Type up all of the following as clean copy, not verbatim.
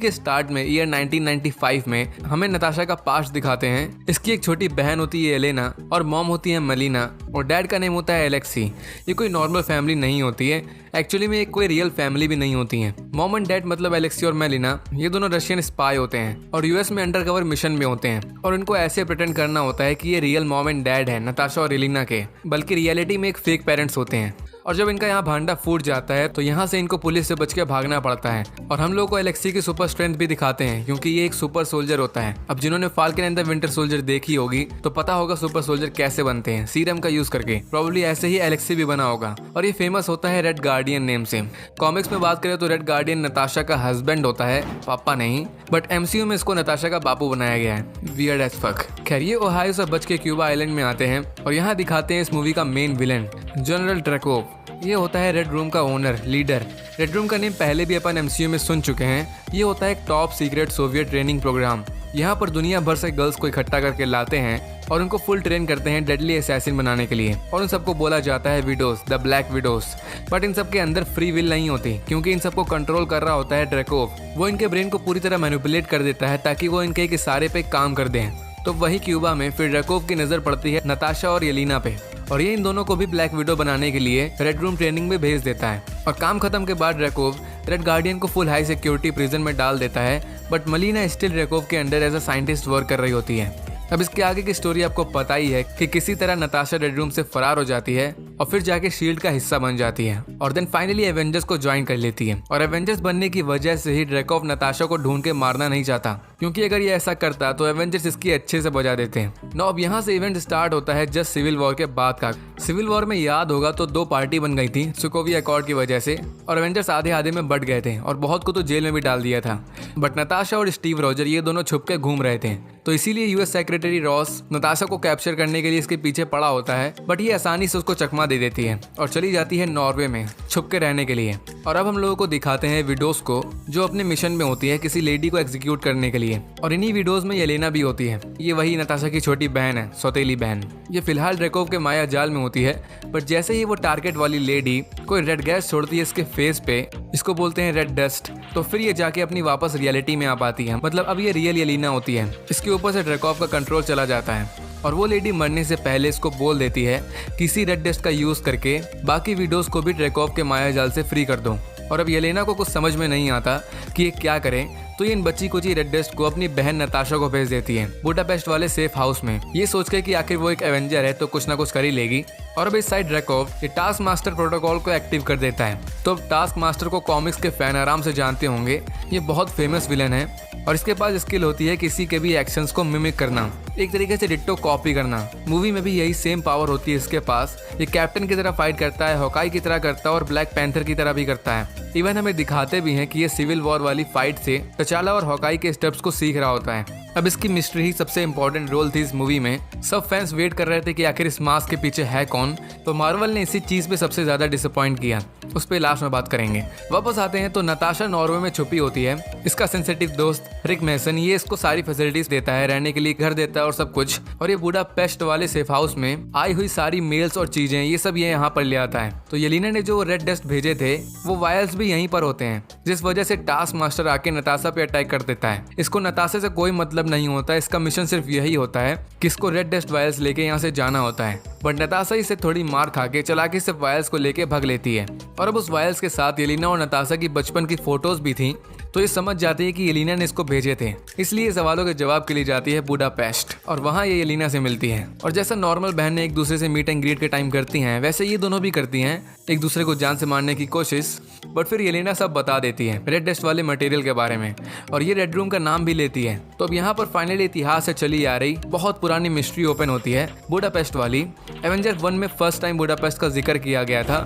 के स्टार्ट में ईयर 1995 में हमें नताशा का पास्ट दिखाते हैं। इसकी एक छोटी बहन होती है एलेना और मॉम होती है मलीना और डैड का नेम होता है एलेक्सी। ये कोई नॉर्मल फैमिली नहीं होती है, एक्चुअली में एक कोई रियल फैमिली भी नहीं होती है। मॉम एंड डैड मतलब एलेक्सी और मेलिना, ये दोनों रशियन स्पाई होते हैं और यूएस में अंडरकवर मिशन में होते हैं और इनको ऐसे प्रिटेंड करना होता है कि ये रियल मॉम एंड डैड है नताशा और एलिना के, बल्कि रियलिटी में एक फेक पेरेंट्स होते हैं। और जब इनका यहाँ भांडा फूट जाता है तो यहाँ से इनको पुलिस से बच के भागना पड़ता है। और हम लोग को एलेक्सी की सुपर स्ट्रेंथ भी दिखाते हैं क्योंकि ये एक सुपर सोल्जर होता है। अब जिन्होंने falcon and the winter soldier देखी होगी तो पता होगा सुपर सोल्जर कैसे बनते हैं, सीरम का यूज करके। प्रोबेबली ऐसे ही एलेक्सी भी बना होगा और ये फेमस होता है रेड गार्डियन नेम से। कॉमिक्स में बात करें तो रेड गार्डियन नताशा का हस्बैंड होता है, पापा नहीं, बट एमसीयू में इसको नताशा का बापू बनाया गया है। Weird as fuck. खैर ये ओहायो से बच के क्यूबा आइलैंड में आते हैं और यहाँ दिखाते हैं इस मूवी का मेन विलन जनरल ड्रैकोव। ये होता है रेड रूम का ओनर, लीडर। रेड रूम का नेम पहले भी अपन एमसीयू में सुन चुके हैं। ये होता है एक top secret Soviet training program. यहाँ पर दुनिया भर से गर्ल्स को इकट्ठा करके लाते हैं और उनको फुल ट्रेन करते हैं डेडली असैसिन बनाने के लिए। और उन सबको बोला जाता है widows, the black widows. But in सबके अंदर फ्री विल नहीं होती क्योंकि इन सबको कंट्रोल कर रहा होता है ड्रैकोव। वो इनके ब्रेन को पूरी तरह मैनिपुलेट कर देता है ताकि वो इनके एक इशारे पे काम कर दें। तो वही क्यूबा में फिर ड्रैकोव की नजर पड़ती है नताशा और एलिना पे और ये इन दोनों को भी ब्लैक विडो बनाने के लिए रेड रूम ट्रेनिंग में भेज देता है। और काम खत्म के बाद ड्रैकोव रेड गार्डियन को फुल हाई सिक्योरिटी प्रिजन में डाल देता है, बट मलीना स्टिल ड्रैकोव के under as a scientist work कर रही होती है। अब इसके आगे की स्टोरी आपको पता ही है कि किसी तरह नताशा रेड रूम से फरार हो जाती है और फिर जाके शील्ड का हिस्सा बन जाती है और देन फाइनली एवेंजर्स को ज्वाइन कर लेती है। और एवेंजर्स बनने की वजह से ही ड्रैकोव नताशा को ढूंढ के मारना नहीं चाहता क्योंकि अगर ये ऐसा करता तो एवेंजर्स इसकी अच्छे से बजा देते हैं। नो अब यहाँ से इवेंट स्टार्ट होता है जस्ट सिविल वॉर के बाद का। सिविल वॉर में याद होगा तो दो पार्टी बन गई थी सुकोविया अकॉर्ड की वजह से और एवेंजर्स आधे आधे में बट गए थे और बहुत को तो जेल में भी डाल दिया था। बट नताशा और स्टीव रॉजर ये दोनों छुप के घूम रहे थे, तो इसीलिए यूएस सेक्रेटरी रॉस नताशा को कैप्चर करने के लिए इसके पीछे पड़ा होता है, बट ये आसानी से उसको चकमा दे देती है और चली जाती है नॉर्वे में छुप के रहने के लिए। और अब हम लोगों को दिखाते हैं विडोज को जो अपने मिशन में होती है किसी लेडी को एग्जीक्यूट करने के लिए। और इन्हीं विडोज में येलेना भी होती है। ये वही नताशा की छोटी बहन है, सौतेली बहन। ये फिलहाल ड्रैकोव के माया जाल में होती है, बट जैसे ही वो टारगेट वाली लेडी कोई रेड गैस छोड़ती है इसके फेस पे, इसको बोलते हैं रेड डस्ट, तो फिर ये जाके अपनी वापस रियलिटी में आ पाती है। मतलब अब ये रियल येलेना होती है। इसके ऊपर से ड्रैकोव का कंट्रोल चला जाता है और वो लेडी मरने से पहले इसको बोल देती है किसी रेड डस्ट का यूज करके बाकी विडोज को भी ड्रैकोव के माया जाल से फ्री कर दो। और अब येलेना को कुछ समझ में नहीं आता कि ये क्या करे, तो ये इन बच्ची कुची रेड डस्ट को अपनी बहन नताशा को भेज देती है बुडापेस्ट वाले सेफ हाउस में, ये सोच के कि आखिर वो एक एवेंजर है तो कुछ ना कुछ कर ही लेगी। और अब इस साइड ड्रैकोव ये टास्क मास्टर प्रोटोकॉल को एक्टिव कर देता है। तो अब टास्क मास्टर को कॉमिक्स के फैन आराम से जानते होंगे, ये बहुत फेमस विलन है और इसके पास स्किल होती है किसी के भी एक्शंस को मिमिक करना, एक तरीके से डिट्टो कॉपी करना। मूवी में भी यही सेम पावर होती है इसके पास। ये कैप्टन की तरह फाइट करता है, हॉकाई की तरह करता है और ब्लैक पैंथर की तरह भी करता है। इवन हमें दिखाते भी हैं कि ये सिविल वॉर वाली फाइट से तचाला और हॉकाई के स्टेप्स को सीख रहा होता है। अब इसकी मिस्ट्री ही सबसे इम्पोर्टेंट रोल थी इस मूवी में। सब फैंस वेट कर रहे थे कि आखिर इस मास्क के पीछे है कौन, तो मार्वल ने इसी चीज पे सबसे ज्यादा डिसअपॉइंट किया। उस पर लास्ट में बात करेंगे। वापस आते हैं तो नताशा नॉर्वे में छुपी होती है। इसका सेंसिटिव दोस्त रिक मैसन ये इसको सारी फैसिलिटीज देता है, रहने के लिए घर देता है और सब कुछ। और ये बुडापेस्ट वाले सेफ हाउस में आई हुई सारी मेल्स और चीजें ये सब ये यहाँ पर ले आता है। तो येलेना ने जो रेड डस्ट भेजे थे वो वायल्स भी यहीं पर होते हैं, जिस वजह से टास्क मास्टर आके नताशा पे अटैक कर देता है। इसको नताशा से कोई मतलब नहीं होता, इसका मिशन सिर्फ यही होता है कि इसको रेड डस्ट वायल्स लेके यहाँ से जाना होता है। बट नताशा इसे थोड़ी मार खा के चालाकी से वायल्स को लेके भाग लेती है। और अब उस वायल्स के साथ येलेना और नताशा की बचपन की फोटोज भी थी, तो ये समझ जाती है कि येलेना ने इसको भेजे थे। इसलिए सवालों के जवाब के लिए जाती है बुडापेस्ट और वहाँ ये येलेना से मिलती है। और जैसा नॉर्मल बहन एक दूसरे से मीट एंड ग्रीट के टाइम करती हैं, वैसे ये दोनों भी करती हैं एक दूसरे को जान से मारने की कोशिश। बट फिर येलेना सब बता देती है रेड डस्ट वाले मटेरियल के बारे में और ये रेड रूम का नाम भी लेती है। तो अब यहाँ पर फाइनली इतिहास से चली आ रही बहुत पुरानी मिस्ट्री ओपन होती है बुडापेस्ट वाली। एवेंजर 1 में फर्स्ट टाइम बुडापेस्ट का जिक्र किया गया था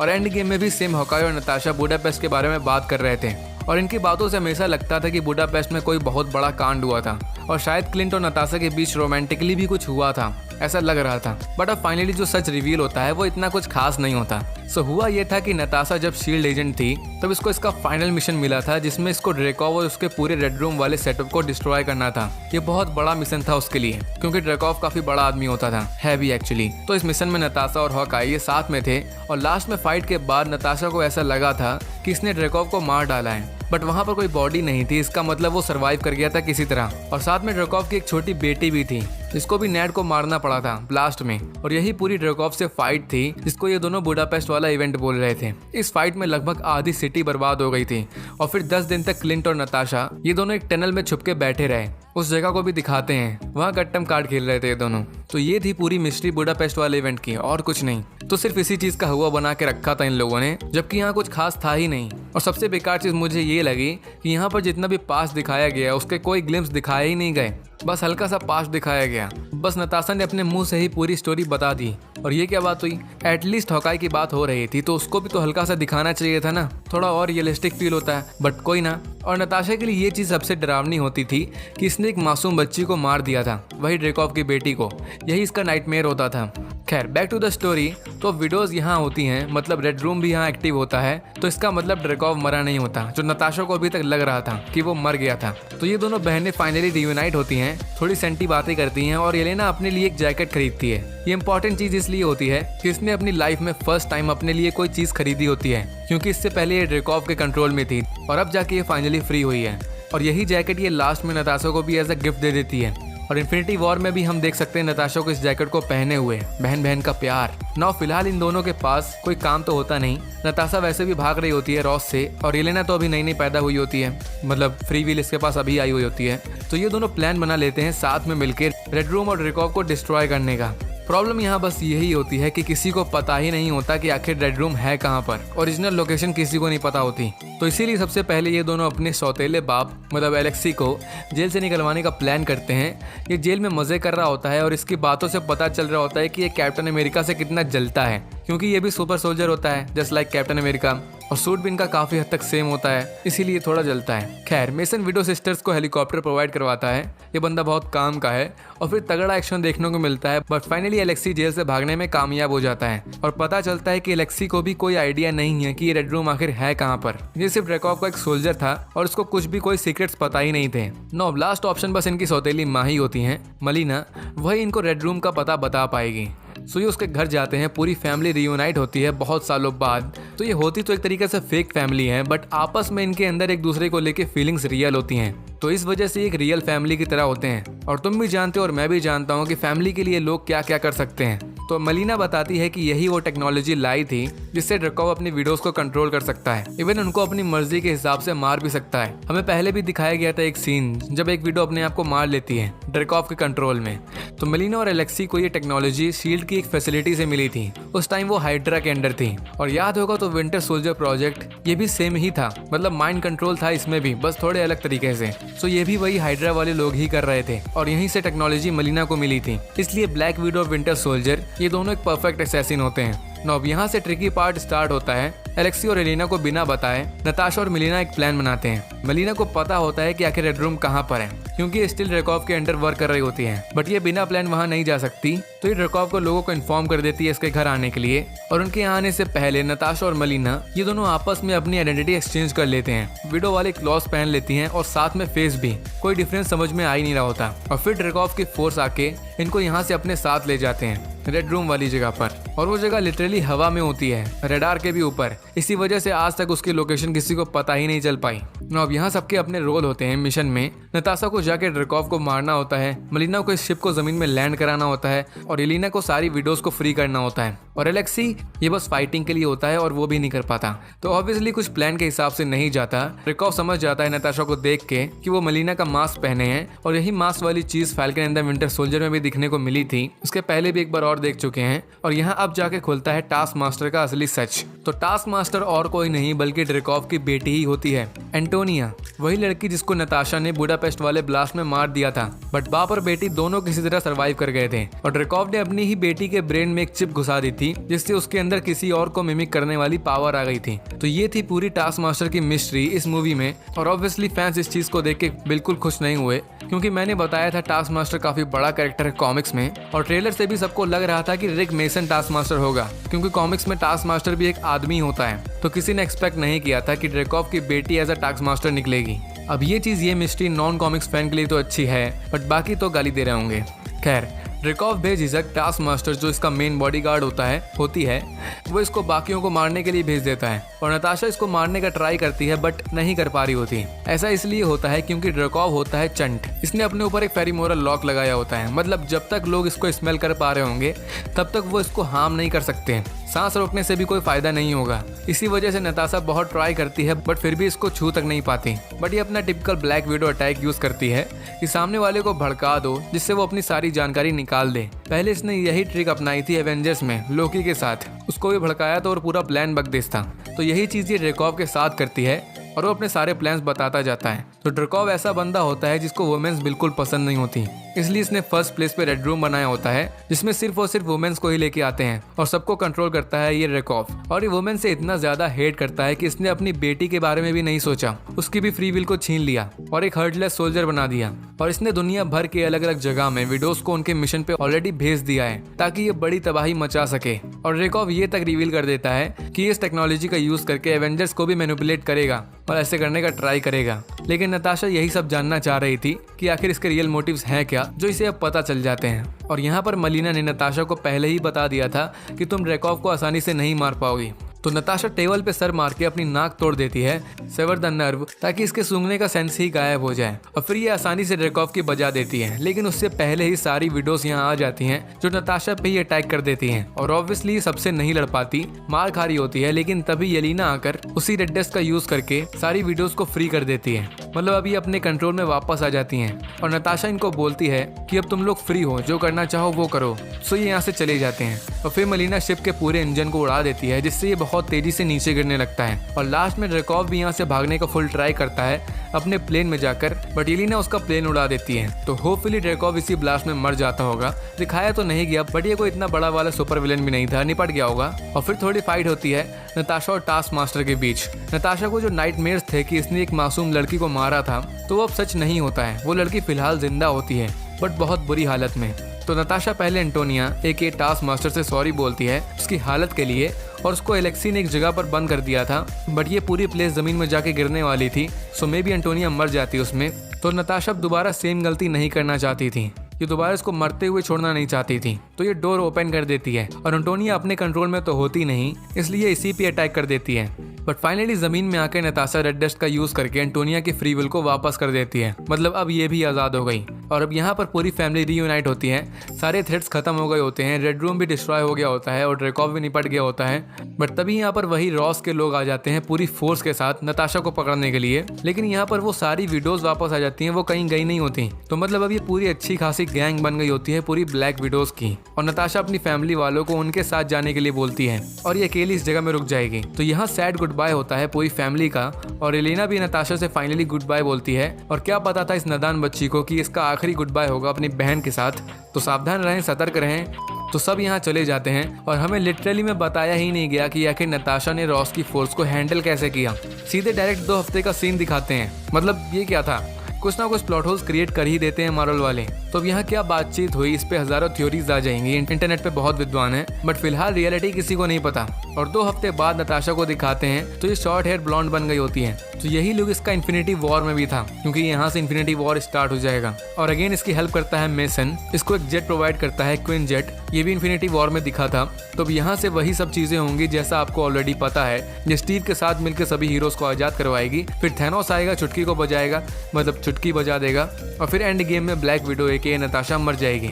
और एंड गेम में भी सेम हॉकाई और नताशा बुडापेस्ट के बारे में बात कर रहे थे। और इनकी बातों से हमेशा लगता था कि बुडापेस्ट में कोई बहुत बड़ा कांड हुआ था और शायद क्लिंट और नताशा के बीच रोमांटिकली भी कुछ हुआ था। ऐसा लग रहा था। बट अब फाइनली जो सच रिवील होता है वो इतना कुछ खास नहीं होता। सो हुआ ये था कि नताशा जब शील्ड एजेंट थी तब इसको इसका फाइनल मिशन मिला था, जिसमें इसको ड्रेकॉव और उसके पूरे रेड रूम वाले सेटअप को डिस्ट्रॉय करना था। ये बहुत बड़ा मिशन था उसके लिए, क्योंकि ड्रेकॉव काफी बड़ा आदमी होता था, है भी एक्चुअली। तो इस मिशन में नताशा और हॉकाई ये साथ में थे, और लास्ट में फाइट के बाद नताशा को ऐसा लगा था कि इसने ड्रेकॉव को मार डाला है, बट वहाँ पर कोई बॉडी नहीं थी। इसका मतलब वो सरवाइव कर गया था किसी तरह। और साथ में ड्रेकॉव की एक छोटी बेटी भी थी, जिसको भी नेड को मारना पड़ा था ब्लास्ट में। और यही पूरी ड्रेकॉव से फाइट थी, जिसको ये दोनों बुडापेस्ट वाला इवेंट बोल रहे थे। इस फाइट में लगभग आधी सिटी बर्बाद हो गई थी, और फिर 10 दिन तक क्लिंट और नताशा ये दोनों एक टनल में छुप के बैठे रहे। उस जगह को भी दिखाते हैं, वहाँ कट्टम कार्ड खेल रहे थे ये दोनों। तो ये थी पूरी मिस्ट्री बुडापेस्ट वाले इवेंट की, और कुछ नहीं। तो सिर्फ इसी चीज का हुआ बना के रखा था इन लोगों ने, जबकि यहाँ कुछ खास था ही नहीं। और सबसे बेकार चीज मुझे ये लगी कि यहाँ पर जितना भी पास्ट दिखाया गया उसके कोई ग्लिम्स दिखाए ही नहीं गए, बस हल्का सा पास्ट दिखाया गया। बस नताशा ने अपने मुंह से ही पूरी स्टोरी बता दी। और ये क्या बात हुई, एटलीस्ट हॉकाई की बात हो रही थी तो उसको भी तो हल्का सा दिखाना चाहिए था ना, थोड़ा और रियलिस्टिक फील होता है, बट कोई ना। और नताशा के लिए ये चीज सबसे डरावनी होती थी कि इसने एक मासूम बच्ची को मार दिया था, वही ड्रेकॉव की बेटी को। यही इसका नाइटमेयर होता था। खैर बैक टू द स्टोरी। तो विडोज यहाँ होती हैं, मतलब रेड रूम भी यहाँ एक्टिव होता है, तो इसका मतलब ड्रेकॉव मरा नहीं होता, जो नताशा को अभी तक लग रहा था कि वो मर गया था। तो ये दोनों बहनें फाइनली रियूनाइट होती हैं, थोड़ी सेंटी बातें करती हैं, और येलेना अपने लिए एक जैकेट खरीदती है। ये इंपॉर्टेंट चीज इसलिए होती है कि इसने अपनी लाइफ में फर्स्ट टाइम अपने लिए कोई चीज खरीदी होती है, क्योंकि इससे पहले ये ड्रेकॉव के कंट्रोल में थी, और अब जाके ये फाइनली फ्री हुई है। और यही जैकेट ये लास्ट में नताशा को भी एज अ गिफ्ट दे देती है। और इन्फिनिटी वॉर में भी हम देख सकते हैं नताशा को इस जैकेट को पहने हुए, बहन बहन का प्यार। नाउ फिलहाल इन दोनों के पास कोई काम तो होता नहीं। नताशा वैसे भी भाग रही होती है रॉस से, और येलेना तो अभी नई नई पैदा हुई होती है, मतलब फ्री व्हील इसके पास अभी आई हुई होती है। तो ये दोनों प्लान बना लेते हैं साथ में मिलकर रेड रूम और ड्रेकॉव को डिस्ट्रॉय करने का। प्रॉब्लम यहाँ बस यही होती है कि किसी को पता ही नहीं होता कि आखिर रेड रूम है कहाँ पर, ओरिजिनल लोकेशन किसी को नहीं पता होती। तो इसीलिए सबसे पहले ये दोनों अपने सौतेले बाप मतलब एलेक्सी को जेल से निकलवाने का प्लान करते हैं। ये जेल में मजे कर रहा होता है, और इसकी बातों से पता चल रहा होता है कि ये कैप्टन अमेरिका से कितना जलता है, क्योंकि ये भी सुपर सोल्जर होता है जस्ट लाइक कैप्टन अमेरिका, और सूट भी इनका काफी हद तक सेम होता है, इसीलिए थोड़ा जलता है। खैर मेसन विडो सिस्टर्स को हेलीकॉप्टर प्रोवाइड करवाता है। ये बंदा बहुत काम का है, और फिर तगड़ा एक्शन देखने को मिलता है। बट फाइनली एलेक्सी जेल से भागने में कामयाब हो जाता है, और पता चलता है कि एलेक्सी को भी कोई आइडिया नहीं है कि ये रेड रूम आखिर है कहाँ पर। ये सिर्फ ड्रेकॉव का एक सोल्जर था, और उसको कुछ भी कोई सीक्रेट्स पता ही नहीं थे। नो लास्ट ऑप्शन बस इनकी सौतेली माँ ही होती है, मलीना, वही इनको रेड रूम का पता बता पाएगी। सो ये उसके घर जाते हैं, पूरी फैमिली रियूनाइट होती है बहुत सालों बाद। तो ये होती तो एक तरीके से फेक फैमिली है, बट आपस में इनके अंदर एक दूसरे को लेके फीलिंग्स रियल होती हैं। तो इस वजह से एक रियल फैमिली की तरह होते हैं। और तुम भी जानते हो और मैं भी जानता हूँ कि फैमिली के लिए लोग क्या क्या कर सकते हैं। तो मलीना बताती है कि यही वो टेक्नोलॉजी लाई थी जिससे ड्रेकॉव अपनी वीडियोस को कंट्रोल कर सकता है, इवन उनको अपनी मर्जी के हिसाब से मार भी सकता है। हमें पहले भी दिखाया गया था एक सीन जब एक वीडियो अपने आप को मार लेती है ड्रेकॉव के कंट्रोल में। तो मलीना और एलेक्सी को ये टेक्नोलॉजी शील्ड की एक फैसिलिटी से मिली थी। उस टाइम वो हाइड्रा के अंडर थी, और याद होगा तो विंटर सोल्जर प्रोजेक्ट ये भी सेम ही था, मतलब माइंड कंट्रोल था इसमें भी, बस थोड़े अलग तरीके से। सो ये भी वही हाइड्रा वाले लोग ही कर रहे थे, और यहीं से टेक्नोलॉजी मलीना को मिली थी। इसलिए ब्लैक विडो और विंटर सोल्जर ये दोनों एक परफेक्ट असैसिन होते हैं। अब यहाँ से ट्रिकी पार्ट स्टार्ट होता है। एलेक्सी और एलिना को बिना बताए नताशा और मिलीना एक प्लान बनाते हैं। मलीना को पता होता है कि आखिर रेड रूम कहाँ पर है, क्योंकि ये स्टिल ड्रेकॉव के अंडर वर्क कर रही होती है, बट ये बिना प्लान वहाँ नहीं जा सकती। तो ये ड्रेकॉव को लोगों को इन्फॉर्म कर देती है इसके घर आने के लिए, और उनके आने से पहले नताशा और मलीना ये दोनों आपस में अपनी आइडेंटिटी एक्सचेंज कर लेते हैं। विडो वाले क्लॉथ पहन लेती हैं, और साथ में फेस भी, कोई डिफरेंस समझ में आ ही नहीं रहा होता। और फिर ड्रेकॉव की फोर्स आके इनको यहाँ से अपने साथ ले जाते हैं रेड रूम वाली जगह पर, और वो जगह लिटरली हवा में होती है, रडार के भी ऊपर। इसी वजह से आज तक उसकी लोकेशन किसी को पता ही नहीं चल पाई। अब यहाँ सबके अपने रोल होते हैं मिशन में। नताशा को जाके ड्रेकॉव को मारना होता है, मलीना को इस शिप को जमीन में लैंड कराना होता है, और एलिना को सारी विडोज को फ्री करना होता है, और एलेक्सी ये बस फाइटिंग के लिए होता है, और वो भी नहीं कर पाता। तो ऑब्वियसली कुछ प्लान के हिसाब से नहीं जाता। ड्रेकॉव समझ जाता है नताशा को देख के कि वो मलीना का मास्क पहने हैं, और यही मास्क वाली चीज falcon and the winter soldier में भी दिखने को मिली थी। उसके पहले भी एक बार और देख चुके हैं, और यहाँ अब जाके खुलता है टास्क मास्टर का असली सच। तो टास्क मास्टर और कोई नहीं बल्कि ड्रेकॉव की बेटी ही होती है, एंटोनिया, वही लड़की जिसको नताशा ने बुडापेस्ट वाले ब्लास्ट में मार दिया था। बट बाप और बेटी दोनों किसी तरह सर्वाइव कर गए थे, और ड्रेकॉव ने अपनी ही बेटी के ब्रेन में एक चिप घुसा दी थी थी जिससे उसके अंदर किसी और को मिमिक करने वाली पावर आ गई थी। तो ये थी पूरी टास्क मास्टर की मिस्ट्री इस मूवी में। और ऑब्वियसली फैंस इस चीज को देख के बिल्कुल खुश नहीं हुए, क्योंकि मैंने बताया था टास्क मास्टर काफी बड़ा कैरेक्टर है कॉमिक्स में, और ट्रेलर से भी सबको लग रहा था कि रिक मेसन टास्क मास्टर होगा, क्योंकि कॉमिक्स में टास्क मास्टर भी एक आदमी होता है। तो किसी ने एक्सपेक्ट नहीं किया था कि ड्रेकॉफ की बेटी एज अ टास्क मास्टर निकलेगी। अब ये चीज, ये मिस्ट्री नॉन कॉमिक्स फैन के लिए तो अच्छी है, बट बाकी तो गाली दे रहे होंगे। खैर, ड्रेकॉफ बेझिझक टास्क मास्टर जो इसका मेन बॉडीगार्ड होती है वो इसको बाकियों को मारने के लिए भेज देता है, और नताशा इसको मारने का ट्राई करती है बट नहीं कर पा रही होती। ऐसा इसलिए होता है क्योंकि ड्रेकॉफ होता है चंट। इसने अपने ऊपर एक फेरोमोन लॉक लगाया होता है, मतलब जब तक लोग इसको स्मेल कर पा रहे होंगे तब तक वो इसको हार्म नहीं कर सकते। सांस रोकने से भी कोई फायदा नहीं होगा। इसी वजह से नताशा बहुत ट्राई करती है बट फिर भी इसको छू तक नहीं पाती। बट ये अपना typical black window attack use करती है कि सामने वाले को भड़का दो जिससे वो अपनी सारी जानकारी निकाल दे। पहले इसने यही ट्रिक अपनाई थी एवेंजर्स में लोकी के साथ, उसको भी भड़काया तो और पूरा प्लान बकदेस था। तो यही चीज ये ड्रेकॉफ के साथ करती है और वो अपने सारे प्लान्स बताता जाता है। तो ड्रेकॉफ ऐसा बंदा होता है जिसको वुमेन्स बिल्कुल पसंद नहीं होती, इसलिए इसने फर्स्ट प्लेस पे रेड रूम बनाया होता है जिसमें सिर्फ और सिर्फ वुमेन्स को ही लेके आते हैं, और सबको कंट्रोल करता है ये ड्रेकॉफ। और ये वुमेन से इतना ज्यादा हेट करता है कि इसने अपनी बेटी के बारे में भी नहीं सोचा, उसकी भी फ्री विल को छीन लिया और एक हर्टलेस सोल्जर बना दिया। और इसने दुनिया भर के अलग अलग जगह में विडोज को उनके मिशन पे ऑलरेडी भेज दिया है ताकि ये बड़ी तबाही मचा सके। और ड्रेकॉफ ये तक रिवील कर देता है कि इस टेक्नोलॉजी का यूज करके एवेंजर्स को भी मैनिपुलेट करेगा और ऐसे करने का ट्राई करेगा। लेकिन नताशा यही सब जानना चाह रही थी कि आखिर इसके रियल मोटिव्स हैं क्या, जो इसे अब पता चल जाते हैं। और यहाँ पर मलीना ने नताशा को पहले ही बता दिया था कि तुम ड्रेकॉफ को आसानी से नहीं मार पाओगी। तो नताशा टेबल पे सर मार के अपनी नाक तोड़ देती है, सेवर द नर्व, ताकि इसके सूंघने का सेंस ही गायब हो जाए। और फिर ये आसानी से ड्रेकॉफ की बजा देती है, लेकिन उससे पहले ही सारी विडोज यहाँ आ जाती हैं जो नताशा पे ही अटैक कर देती हैं। और ऑब्वियसली सबसे नहीं लड़ पाती, मार खा रही होती है, लेकिन तभी येलिना आकर उसी रेड डस्ट का यूज करके सारी विडोज को फ्री कर देती है। मतलब अभी अपने कंट्रोल में वापस आ जाती हैं। और नताशा इनको बोलती है कि अब तुम लोग फ्री हो, जो करना चाहो वो करो। सो ये यहाँ से चले जाते हैं। और फिर मलीना शिप के पूरे इंजन को उड़ा देती है, जिससे ये बहुत तेजी से नीचे गिरने लगता है। और लास्ट में ड्रेकॉफ भी यहाँ से भागने का फुल ट्राई करता है अपने प्लेन में जाकर, बट येलिना उसका प्लेन उड़ा देती है। तो होपफुली ड्रेकॉफ इसी ब्लास्ट में मर जाता होगा। दिखाया तो नहीं गया, बट ये कोई इतना बड़ा वाला सुपर विलेन भी नहीं था, निपट गया होगा। और फिर थोड़ी फाइट होती है नताशा और टास्क मास्टर के बीच। नताशा को जो नाइटमेयर्स थे कि इसने एक मासूम लड़की को मारा था, तो वो अब सच नहीं होता है। वो लड़की फिलहाल जिंदा होती है, बट बहुत बुरी हालत में। तो नताशा पहले एंटोनिया एक टास्क मास्टर से सॉरी बोलती है उसकी हालत के लिए, और उसको एलेक्सी ने एक जगह पर बंद कर दिया था, बट ये पूरी प्लेस जमीन में जाके गिरने वाली थी। सो मे भी एंटोनिया मर जाती उसमें। तो नताशा दोबारा सेम गलती नहीं करना चाहती थी, ये दोबारा इसको मरते हुए छोड़ना नहीं चाहती थी। तो ये डोर ओपन कर देती है, और एंटोनिया अपने कंट्रोल में तो होती नहीं, इसलिए इसी पे अटैक कर देती है। बट फाइनली जमीन में आकर नताशा रेड डस्ट का यूज करके एंटोनिया की फ्री विल को वापस कर देती है। मतलब अब ये भी आजाद हो गई। और अब यहाँ पर पूरी फैमिली रीयूनाइट होती है, सारे थ्रेड्स खत्म हो गए होते हैं, रेड रूम भी डिस्ट्रॉय हो गया होता है और ड्रेकॉफ भी निपट गया होता है। बट तभी यहाँ पर वही रॉस के लोग आ जाते हैं पूरी फोर्स के साथ नताशा को पकड़ने के लिए। लेकिन यहाँ पर वो सारी विडोज वापस आ जाती हैं, वो कहीं गई नहीं होती। तो मतलब अब ये पूरी अच्छी खासी गैंग बन गई होती है पूरी ब्लैक विडोज की। और नताशा अपनी फैमिली वालों को उनके साथ जाने के लिए बोलती है, और ये अकेली इस जगह में रुक जाएगी। तो यहाँ सैड गुड बाय होता है पूरी फैमिली का, और येलिना भी नताशा से फाइनली गुड बाय बोलती है। और क्या पता था इस नादान बच्ची को कि इसका आखिरी गुड बाय होगा अपनी बहन के साथ। तो सावधान रहें, सतर्क रहें। तो सब यहाँ चले जाते हैं, और हमें लिटरली में बताया ही नहीं गया कि आखिर नताशा ने रॉस की फोर्स को हैंडल कैसे किया। सीधे डायरेक्ट 2 हफ्ते का सीन दिखाते हैं। मतलब ये क्या था, कुछ ना कुछ प्लॉट होल्स क्रिएट कर ही देते हैं मार्वल वाले। तो अब यहाँ क्या बातचीत हुई, इस पे हजारों थ्योरीज आ जाएंगी, इंटरनेट पे बहुत विद्वान है, बट फिलहाल रियलिटी किसी को नहीं पता। और 2 हफ्ते बाद नताशा को दिखाते हैं तो ये शॉर्ट हेयर ब्लॉन्ड बन गई होती है। तो यही लुक इसका इन्फिनिटी वॉर में भी था, क्योंकि यहाँ से इन्फिनिटी वॉर स्टार्ट हो जाएगा। और अगेन इसकी हेल्प करता है मेसन, इसको एक जेट प्रोवाइड करता है क्वीन जेट, ये भी इन्फिनिटी वॉर में दिखा था। तो अब यहाँ से वही सब चीजें होंगी जैसा आपको ऑलरेडी पता है। ये स्टीव के साथ मिलकर सभी हीरोज को आजाद करवाएगी, फिर थैनोस आएगा, चुटकी को बजाएगा, मतलब चुटकी बजा देगा, और फिर एंड गेम में ब्लैक विडो एके नताशा मर जाएगी।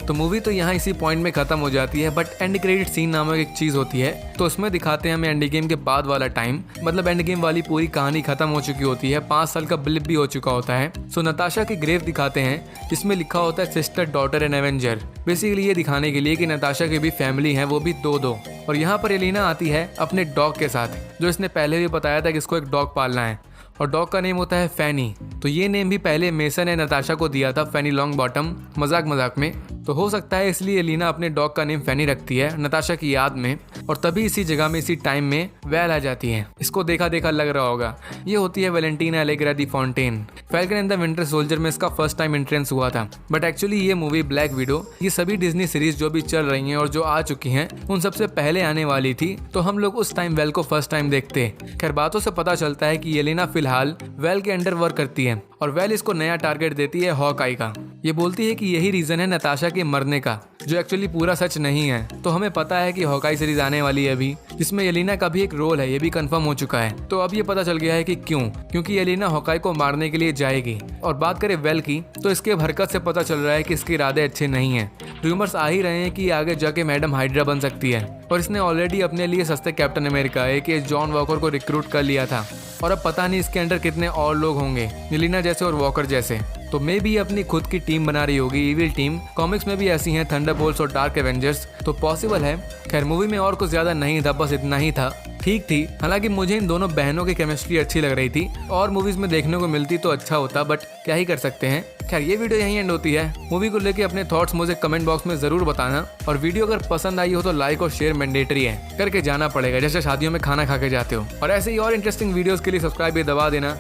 तो मूवी तो यहाँ इसी पॉइंट में खत्म हो जाती है। बट एंड क्रेडिट सीन नामक एक चीज होती है, तो उसमें दिखाते हैं हमें एंड गेम के बाद वाला टाइम। मतलब एंड गेम वाली पूरी कहानी खत्म हो चुकी होती है, 5 साल का ब्लिप भी हो चुका होता है। सो नताशा की ग्रेव दिखाते हैं जिसमें लिखा होता है sister daughter and Avenger. Basically ये दिखाने के लिए कि नताशा की भी फैमिली है, वो भी 2-2। और यहाँ पर येलिना आती है अपने डॉग के साथ, जो इसने पहले भी बताया था कि इसको एक डॉग पालना है, और डॉग का नेम होता है फैनी। तो ये नेम भी पहले मेसन ने नताशा को दिया था, फैनी लॉन्ग बॉटम, मजाक मजाक में। तो हो सकता है इसलिए एलिना अपने डॉग का नेम फैनी रखती है नताशा की याद में, और तभी इसी जगह में इसी टाइम में वेल आ जाती है। इसको देखा देखा लग रहा होगा ये होती है Valentina Allegra the Fontaine. Falcon and the winter soldier में इसका फर्स्ट टाइम एंट्रेंस हुआ था, बट एक्चुअली ये मूवी ब्लैक विडो, ये सभी डिज्नी सीरीज जो भी चल रही हैं और जो आ चुकी हैं उन सबसे पहले आने वाली थी, तो हम लोग उस टाइम वेल को फर्स्ट टाइम देखते। खैर बातों से पता चलता है कि एलिना फिलहाल वेल के अंडर वर्क करती है और वेल इसको नया टारगेट देती है हॉकआई का। ये बोलती है कि यही रीजन है नताशा के मरने का, जो एक्चुअली पूरा सच नहीं है। तो हमें पता है कि हॉकआई सीरीज आने वाली है अभी, जिसमें एलिना का भी एक रोल है, ये भी कंफर्म हो चुका है। तो अब ये पता चल गया है कि क्यों, क्योंकि एलिना हॉकआई को मारने के लिए जाएगी। और बात करें वेल की, तो इसके हरकत से पता चल रहा है कि इसके इरादे अच्छे नहीं हैं। रूमर्स आ ही रहे हैं कि आगे जाके मैडम हाइड्रा बन सकती है, और इसने ऑलरेडी अपने लिए सस्ते कैप्टन अमेरिका के जॉन वॉकर को रिक्रूट कर लिया था, और अब पता नहीं इसके अंडर कितने और लोग होंगे एलिना जैसे और वॉकर जैसे। तो मे भी अपनी खुद की टीम बना रही होगी, इविल टीम। कॉमिक्स में भी ऐसी हैं थंडरबोल्ट्स और डार्क एवेंजर्स, तो पॉसिबल है। खैर मूवी में और कुछ ज्यादा नहीं था, बस इतना ही था, ठीक थी। हालांकि मुझे इन दोनों बहनों की केमिस्ट्री अच्छी लग रही थी, और मूवीज में देखने को मिलती तो अच्छा होता, बट क्या ही कर सकते हैं। खैर ये वीडियो यहीं एंड होती है। मूवी को लेके अपने थॉट्स मुझे कमेंट बॉक्स में जरूर बताना, और वीडियो अगर पसंद आई हो तो लाइक और शेयर मैंडेटरी है, करके जाना पड़ेगा जैसे शादियों में खाना खा के जाते हो। और ऐसे ही और इंटरेस्टिंग वीडियोस के लिए सब्सक्राइब भी दबा देना।